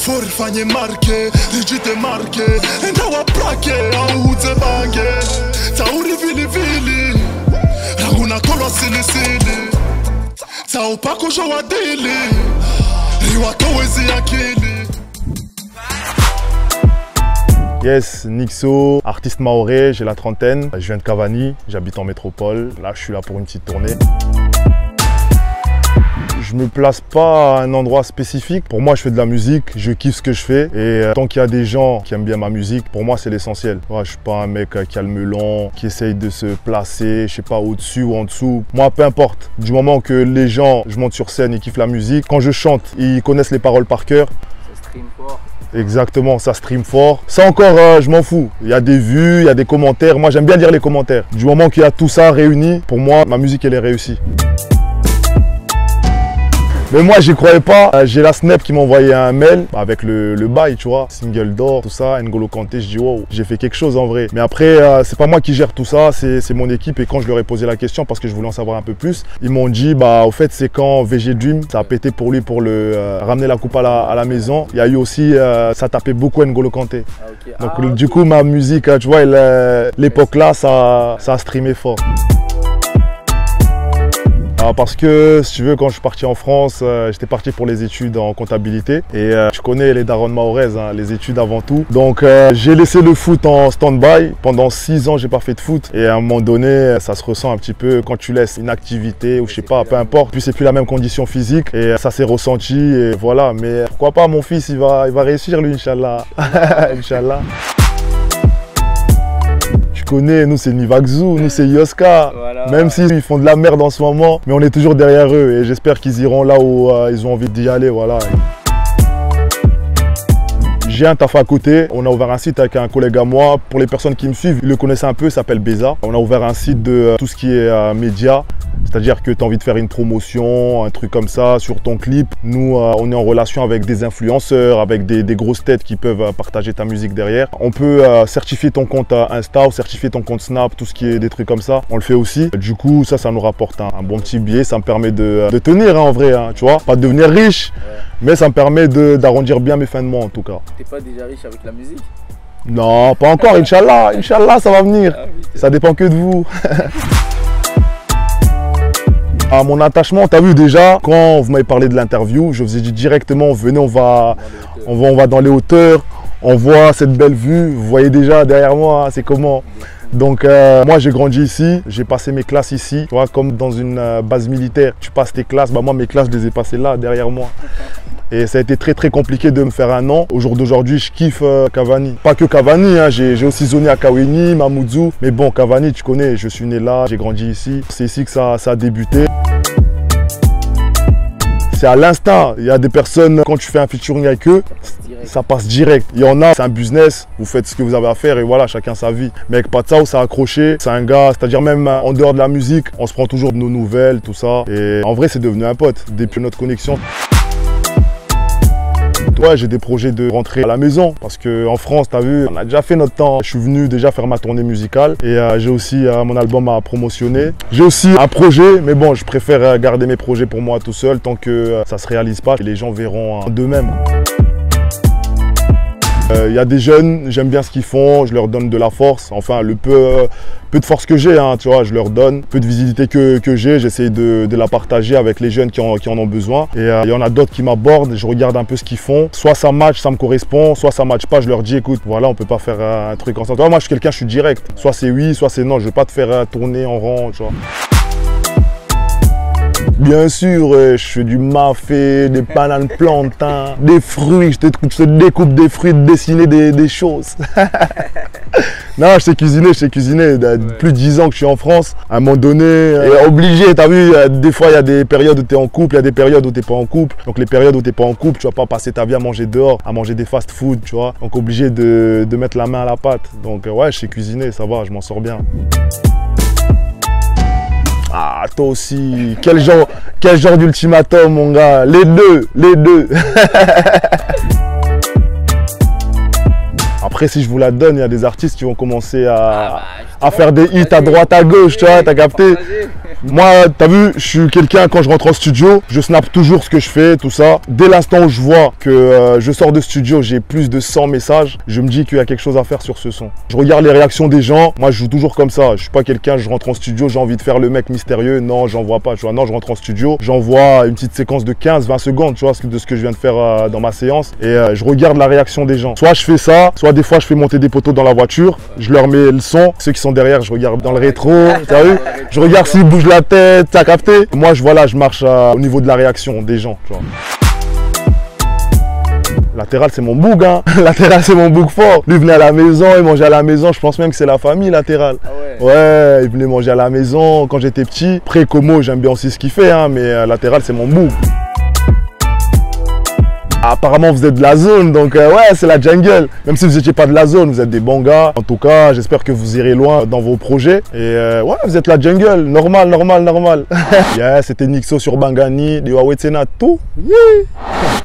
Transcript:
forifanye marke rijite marke ndawa prake auze bange tauri vili vili ranguna kolo silisili taupako jowadili riwakowezi akili. Yes, Nixo, artiste mahorais, j'ai la trentaine, je viens de Cavani, j'habite en métropole, là je suis là pour une petite tournée. Je me place pas à un endroit spécifique. Pour moi, je fais de la musique, je kiffe ce que je fais. Et tant qu'il y a des gens qui aiment bien ma musique, pour moi, c'est l'essentiel. Ouais, je suis pas un mec qui a le melon, qui essaye de se placer, je sais pas, au-dessus ou en dessous. Moi, peu importe. Du moment que les gens, je monte sur scène, ils kiffent la musique. Quand je chante, ils connaissent les paroles par cœur. Ça stream fort. Exactement, ça stream fort. Ça encore, je m'en fous. Il y a des vues, il y a des commentaires. Moi, j'aime bien lire les commentaires. Du moment qu'il y a tout ça réuni, pour moi, ma musique, elle est réussie. Mais moi, j'y croyais pas. J'ai la Snap qui m'a envoyé un mail avec le bail, tu vois, single d'or, tout ça, N'Golo Kanté. Je dis wow, j'ai fait quelque chose en vrai. Mais après, c'est pas moi qui gère tout ça, c'est mon équipe. Et quand je leur ai posé la question, parce que je voulais en savoir un peu plus, ils m'ont dit, bah, au fait, c'est quand VG Dream, ça a pété pour lui pour ramener la coupe à la maison. Il y a eu aussi, ça tapait beaucoup N'Golo Kanté. Ah, okay. Donc, du coup, ma musique, tu vois, l'époque là, ça a streamé fort. Parce que, si tu veux, quand je suis parti en France, j'étais parti pour les études en comptabilité. Et tu connais les darons mahoraises, hein, les études avant tout. Donc, j'ai laissé le foot en stand-by. Pendant 6 ans, j'ai pas fait de foot. Et à un moment donné, ça se ressent un petit peu quand tu laisses une activité ou je sais pas, peu importe. Puis c'est plus la même condition physique. Et ça s'est ressenti. Et voilà. Mais pourquoi pas, mon fils, il va réussir, lui, Inch'Allah. Inch'Allah. Tu connais, nous c'est Nivaxou, nous c'est Yoska, voilà. Même s'ils font de la merde en ce moment, mais on est toujours derrière eux et j'espère qu'ils iront là où ils ont envie d'y aller, voilà. J'ai un taf à côté, on a ouvert un site avec un collègue à moi, pour les personnes qui me suivent, ils le connaissent un peu, il s'appelle Beza. On a ouvert un site de tout ce qui est médias. C'est-à-dire que tu as envie de faire une promotion, un truc comme ça sur ton clip. Nous, on est en relation avec des influenceurs, avec des grosses têtes qui peuvent partager ta musique derrière. On peut certifier ton compte Insta ou certifier ton compte Snap, tout ce qui est des trucs comme ça. On le fait aussi. Du coup, ça nous rapporte un bon petit billet. Ça me permet de tenir, hein, en vrai, hein, tu vois. Pas de devenir riche, mais ça me permet d'arrondir bien mes fins de mois, en tout cas. T'es pas déjà riche avec la musique? Non, pas encore, Inch'Allah. Inch'Allah, ça va venir. Ah, oui, ça dépend que de vous. À mon attachement, tu as vu déjà, quand vous m'avez parlé de l'interview, je vous ai dit directement, venez, on va dans les hauteurs, on voit cette belle vue, vous voyez déjà derrière moi, c'est comment. Donc moi j'ai grandi ici, j'ai passé mes classes ici, tu vois, comme dans une base militaire, tu passes tes classes, bah moi mes classes je les ai passées là, derrière moi. Et ça a été très compliqué de me faire un nom. Au jour d'aujourd'hui, je kiffe Cavani. Pas que Cavani, hein, j'ai aussi zoné à Kaweni, Mamoudzou. Mais bon, Cavani, tu connais, je suis né là, j'ai grandi ici. C'est ici que ça a débuté. C'est à l'instinct. Il y a des personnes, quand tu fais un featuring avec eux, ça passe direct. Il y en a, c'est un business, vous faites ce que vous avez à faire et voilà, chacun sa vie. Mais avec Patsao, ça a accroché. C'est un gars, c'est-à-dire même en dehors de la musique, on se prend toujours de nos nouvelles, tout ça. Et en vrai, c'est devenu un pote depuis notre connexion. Ouais, j'ai des projets de rentrer à la maison parce qu'en France, tu as vu, on a déjà fait notre temps. Je suis venu déjà faire ma tournée musicale et j'ai aussi mon album à promotionner. J'ai aussi un projet, mais bon, je préfère garder mes projets pour moi tout seul tant que ça ne se réalise pas et les gens verront d'eux-mêmes. Il y a des jeunes, j'aime bien ce qu'ils font, je leur donne de la force, enfin le peu de force que j'ai, hein, tu vois, je leur donne, peu de visibilité que j'ai, j'essaie de la partager avec les jeunes qui en ont besoin. Et il y en a d'autres qui m'abordent, je regarde un peu ce qu'ils font, soit ça match, ça me correspond, soit ça match pas, je leur dis écoute, voilà, on peut pas faire un truc ensemble. Moi je suis quelqu'un, je suis direct, soit c'est oui, soit c'est non, je vais pas te faire tourner en rond, tu vois. Bien sûr, je fais du mafé, des bananes plantains, des fruits, je te découpe des fruits, dessiner des choses. Non, je sais cuisiner. Plus de 10 ans que je suis en France. À un moment donné, obligé, tu as vu, des fois il y a des périodes où tu es en couple, il y a des périodes où tu n'es pas en couple. Donc les périodes où tu n'es pas en couple, tu vas pas passer ta vie à manger dehors, à manger des fast-food, tu vois. Donc obligé de mettre la main à la pâte. Donc ouais, je sais cuisiner, ça va, je m'en sors bien. Ah, toi aussi, quel genre d'ultimatum, mon gars. Les deux. Après, si je vous la donne, il y a des artistes qui vont commencer à faire des hits à droite, à gauche, tu vois, t'as capté? Moi, t'as vu, je suis quelqu'un, quand je rentre en studio, je snap toujours ce que je fais, tout ça. Dès l'instant où je vois que je sors de studio, j'ai plus de 100 messages, je me dis qu'il y a quelque chose à faire sur ce son. Je regarde les réactions des gens. Moi, je joue toujours comme ça. Je suis pas quelqu'un, je rentre en studio, j'ai envie de faire le mec mystérieux. Non, j'en vois pas. Tu vois, non, je rentre en studio, j'envoie une petite séquence de 15-20 secondes, tu vois, de ce que je viens de faire dans ma séance. Et je regarde la réaction des gens. Soit je fais ça, soit des fois je fais monter des poteaux dans la voiture, je leur mets le son. Ceux qui sont derrière, je regarde dans le rétro, t'as vu? Je regarde s'ils bougent la tête, t'as capté? Moi, voilà, je marche au niveau de la réaction des gens, tu vois. Latéral, c'est mon boug, hein. Latéral, c'est mon boug fort. Lui venait à la maison, il mangeait à la maison. Je pense même que c'est la famille, Latéral. Ah ouais? Ouais, il venait manger à la maison quand j'étais petit. Après, Como, j'aime bien aussi ce qu'il fait, hein, mais Latéral, c'est mon boug. Apparemment, vous êtes de la zone, donc ouais, c'est la jungle. Même si vous n'étiez pas de la zone, vous êtes des bons gars. En tout cas, j'espère que vous irez loin dans vos projets. Et ouais, vous êtes la jungle. Normal, normal, normal. Yeah, c'était Nixo sur Bangani, du Huawei Tsena, tout. Yeah.